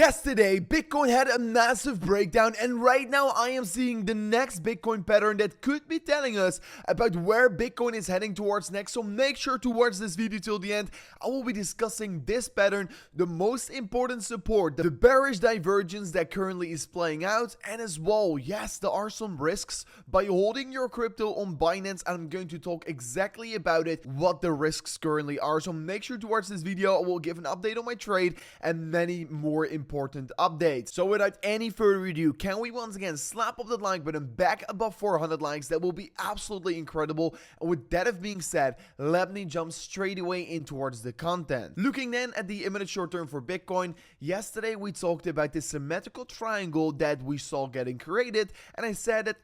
Yesterday, Bitcoin had a massive breakdown, and right now I am seeing the next Bitcoin pattern that could be telling us about where Bitcoin is heading towards next. So make sure to watch this video till the end. I will be discussing this pattern, the most important support, the bearish divergence that currently is playing out, and as well, yes, there are some risks by holding your crypto on Binance. I'm going to talk exactly about it, what the risks currently are. So make sure to watch this video. I will give an update on my trade and many more important updates. So without any further ado, can we once again slap up the like button back above 400 likes? That will be absolutely incredible. And with that being said, let me jump straight away in towards the content. Looking then at the imminent short term for Bitcoin, yesterday we talked about this symmetrical triangle that we saw getting created, and I said that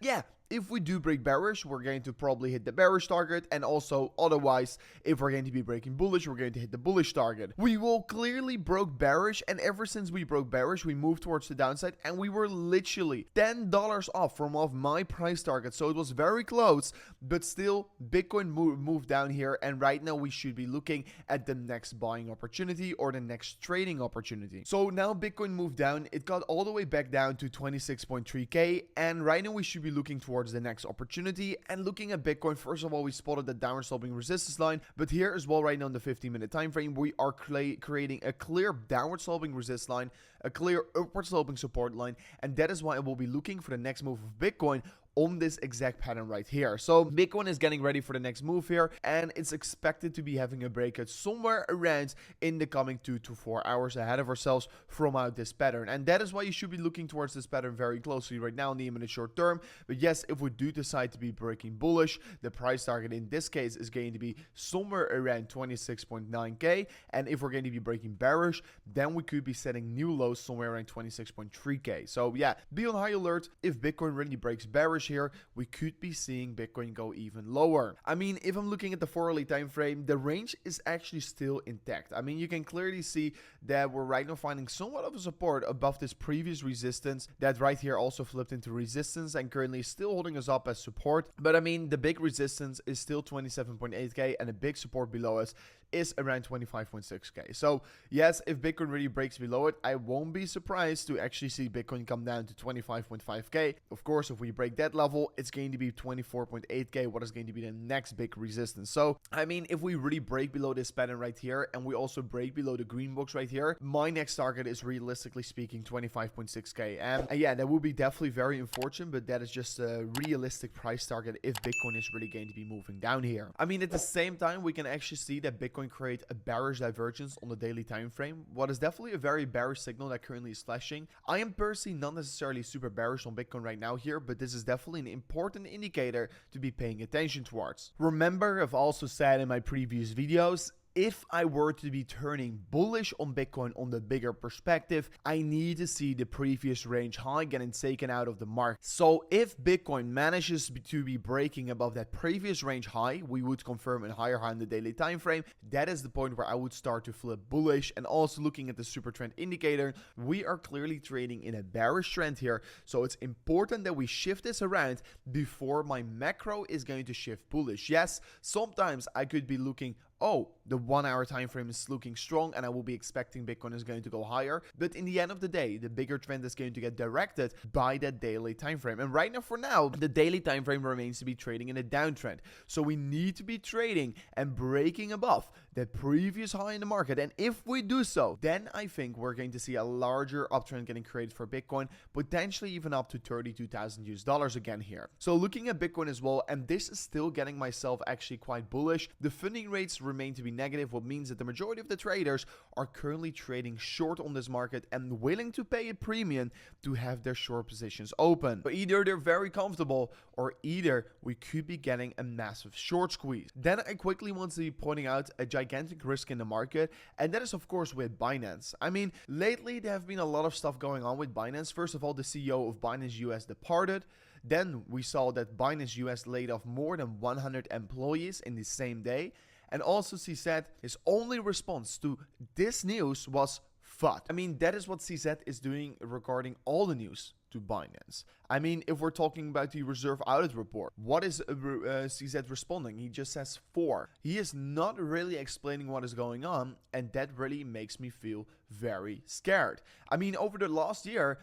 if we do break bearish, we're going to probably hit the bearish target, and also otherwise, if we're going to be breaking bullish, we're going to hit the bullish target. We will clearly broke bearish, and ever since we broke bearish, we moved towards the downside, and we were literally $10 off from my price target. So it was very close, but still Bitcoin moved down here, and right now we should be looking at the next buying opportunity or the next trading opportunity. So now Bitcoin moved down, it got all the way back down to 26.3k, and right now we should be looking towards the next opportunity. And looking at Bitcoin, first of all, we spotted the downward sloping resistance line, but here as well, right now in the 15-minute time frame, we are creating a clear downward sloping resistance line, a clear upward sloping support line, and that is why I will be looking for the next move of Bitcoin on this exact pattern right here. So Bitcoin is getting ready for the next move here, and it's expected to be having a breakout somewhere around in the coming 2 to 4 hours ahead of ourselves from out this pattern. And that is why you should be looking towards this pattern very closely right now in the imminent short term. But yes, if we do decide to be breaking bullish, the price target in this case is going to be somewhere around 26.9k, and if we're going to be breaking bearish, then we could be setting new lows somewhere around 26.3k. So yeah, be on high alert. If Bitcoin really breaks bearish here, we could be seeing Bitcoin go even lower. I mean, if I'm looking at the 4 hourly time frame, the range is actually still intact. I mean, you can clearly see that we're right now finding somewhat of a support above this previous resistance that right here also flipped into resistance and currently is still holding us up as support. But I mean, the big resistance is still 27.8k, and a big support below us is around 25.6k. So yes, if Bitcoin really breaks below it, I won't be surprised to actually see Bitcoin come down to 25.5k. Of course, if we break that level, it's going to be 24.8k, what is going to be the next big resistance. So I mean, if we really break below this pattern right here, and we also break below the green box right here, my next target is realistically speaking 25.6k. And yeah, that would be definitely very unfortunate, but that is just a realistic price target if Bitcoin is really going to be moving down here. I mean, at the same time, we can actually see that Bitcoin create a bearish divergence on the daily time frame. What is definitely a very bearish signal that currently is flashing. I am personally not necessarily super bearish on Bitcoin right now here, but this is definitely an important indicator to be paying attention towards. Remember, I've also said in my previous videos, if I were to be turning bullish on Bitcoin on the bigger perspective, I need to see the previous range high getting taken out of the market. So if Bitcoin manages to be breaking above that previous range high, we would confirm a higher high in the daily time frame. That is the point where I would start to flip bullish. And also looking at the super trend indicator, we are clearly trading in a bearish trend here. So it's important that we shift this around before my macro is going to shift bullish. Yes, sometimes I could be looking, oh, the 1 hour time frame is looking strong and I will be expecting Bitcoin is going to go higher. But in the end of the day, the bigger trend is going to get directed by that daily time frame. And right now, for now, the daily time frame remains to be trading in a downtrend. So we need to be trading and breaking above that previous high in the market. And if we do so, then I think we're going to see a larger uptrend getting created for Bitcoin, potentially even up to $32,000 again here. So looking at Bitcoin as well, and this is still getting myself actually quite bullish. The funding rates remain to be negative, what means that the majority of the traders are currently trading short on this market and willing to pay a premium to have their short positions open. But either they're very comfortable, or either we could be getting a massive short squeeze. Then I quickly want to be pointing out a gigantic risk in the market, and that is of course with Binance. I mean, lately there have been a lot of stuff going on with Binance. First of all, the CEO of Binance US departed. Then we saw that Binance US laid off more than 100 employees in the same day. And also, he said his only response to this news was FUD. I mean, that is what CZ is doing regarding all the news to Binance. I mean, if we're talking about the reserve audit report, what is CZ responding? He just says 4. He is not really explaining what is going on, and that really makes me feel very scared. I mean, over the last year,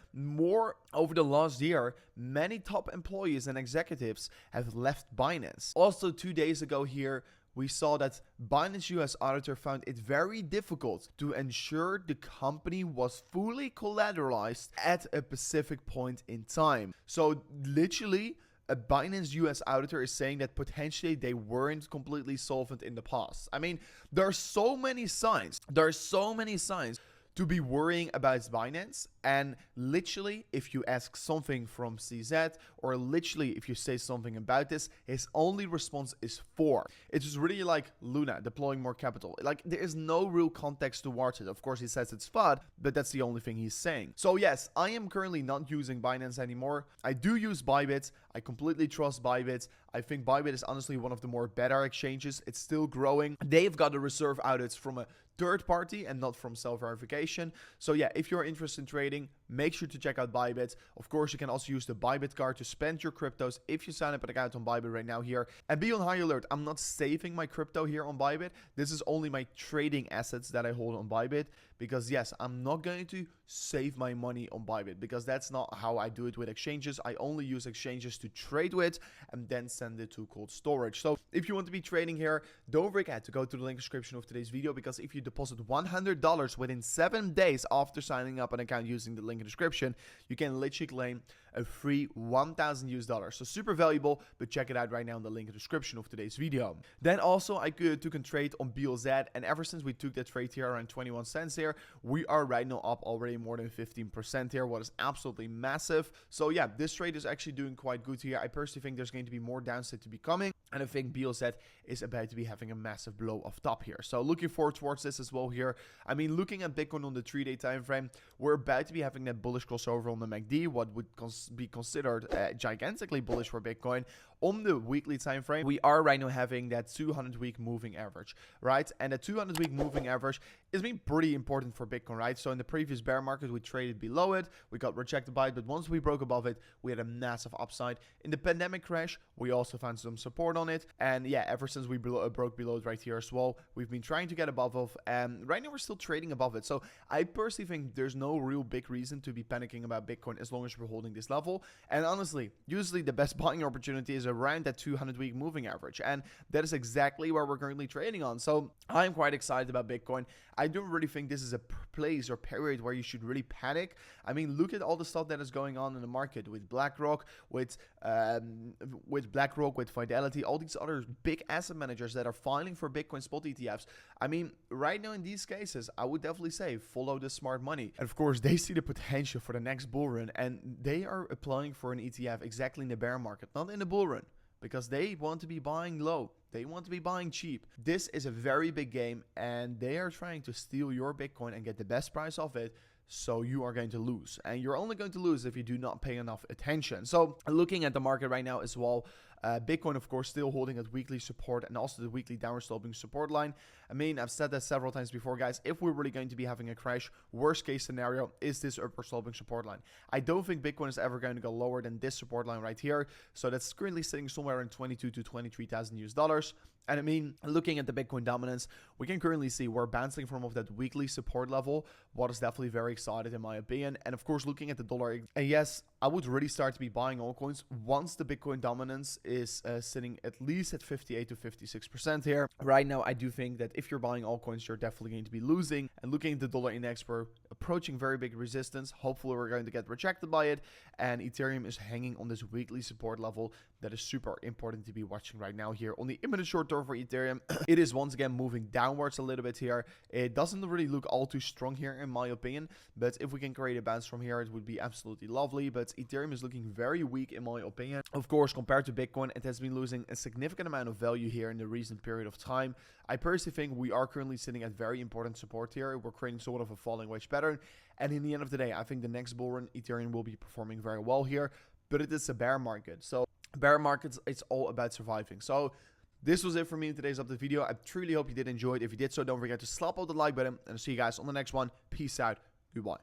many top employees and executives have left Binance. Also, 2 days ago here, we saw that Binance US auditor found it very difficult to ensure the company was fully collateralized at a specific point in time. So literally, a Binance US auditor is saying that potentially they weren't completely solvent in the past. I mean, there are so many signs. To be worrying about Binance, and literally if you ask something from CZ, or literally if you say something about this, his only response is 4. It's just really like Luna deploying more capital. Like, there is no real context towards it. Of course he says it's FUD, but that's the only thing he's saying. So yes, I am currently not using Binance anymore. I do use BYBIT. I completely trust BYBIT. I think BYBIT is honestly one of the more better exchanges. It's still growing. They've got the reserve audits from a third party and not from self-verification. So yeah, if you're interested in trading, make sure to check out BYBIT. Of course, you can also use the BYBIT card to spend your cryptos if you sign up an account on BYBIT right now here. And be on high alert, I'm not saving my crypto here on BYBIT. This is only my trading assets that I hold on BYBIT, because yes, I'm not going to save my money on BYBIT, because that's not how I do it with exchanges. I only use exchanges to trade with and then send it to cold storage. So if you want to be trading here, don't forget to go to the link description of today's video, because if you deposit $100 within 7 days after signing up an account using the link in the description, you can literally claim a free $1,000 US. So super valuable, but check it out right now in the link in the description of today's video. Then also I took a trade on BLZ, and ever since we took that trade here around 21 cents here, we are right now up already more than 15% here, what is absolutely massive. So yeah, this trade is actually doing quite good here. I personally think there's going to be more downside to be coming, and I think BLZ is about to be having a massive blow off top here. So looking forward towards this as well here. I mean, looking at Bitcoin on the 3-day time frame, we're about to be having that bullish crossover on the MACD, what would be considered gigantically bullish for Bitcoin. On the weekly time frame, we are right now having that 200-week moving average, right? And the 200-week moving average is being pretty important for Bitcoin, right? So in the previous bear market, we traded below it, we got rejected by it, but once we broke above it, we had a massive upside. In the pandemic crash, we also found some support on it, and yeah, ever since we broke below it right here as well, we've been trying to get above it, and right now we're still trading above it. So I personally think there's no real big reason to be panicking about Bitcoin as long as we're holding this level. And honestly, usually the best buying opportunity is around that 200-week moving average, and that is exactly where we're currently trading on. So I'm quite excited about Bitcoin. I don't really think this is a place or period where you should really panic. I mean, look at all the stuff that is going on in the market with BlackRock, with Fidelity, all these other big asset managers that are filing for Bitcoin spot ETFs. I mean, right now in these cases, I would definitely say follow the smart money. And of course, they see the potential for the next bull run, and they are applying for an ETF exactly in the bear market, not in the bull run, because they want to be buying low. They want to be buying cheap. This is a very big game, and they are trying to steal your Bitcoin and get the best price of it. So you are going to lose, and you're only going to lose if you do not pay enough attention. So looking at the market right now as well, Bitcoin, of course, still holding at weekly support and also the weekly downward sloping support line. I mean, I've said that several times before, guys. If we're really going to be having a crash, worst case scenario is this upward sloping support line. I don't think Bitcoin is ever going to go lower than this support line right here. So that's currently sitting somewhere in 22 to 23,000 US. And I mean, looking at the Bitcoin dominance, we can currently see we're bouncing from off that weekly support level, what is definitely very excited in my opinion. And of course, looking at the dollar, and yes, I would really start to be buying altcoins once the Bitcoin dominance is sitting at least at 58 to 56% here. Right now, I do think that if you're buying altcoins, you're definitely going to be losing. And looking at the dollar index, we're approaching very big resistance. Hopefully, we're going to get rejected by it. And Ethereum is hanging on this weekly support level that is super important to be watching right now here. On the imminent short term for Ethereum, it is once again moving downwards a little bit here. It doesn't really look all too strong here in my opinion, but if we can create a bounce from here, it would be absolutely lovely. But Ethereum is looking very weak in my opinion. Of course, compared to Bitcoin, it has been losing a significant amount of value here in the recent period of time. I personally think we are currently sitting at very important support here. We're creating sort of a falling wedge pattern, and in the end of the day, I think the next bull run, Ethereum will be performing very well here, but it is a bear market. So bear markets, it's all about surviving. So This was it for me in today's update video. I truly hope you did enjoy it. If you did so, don't forget to slap out the like button, and I'll see you guys on the next one. Peace out. Goodbye.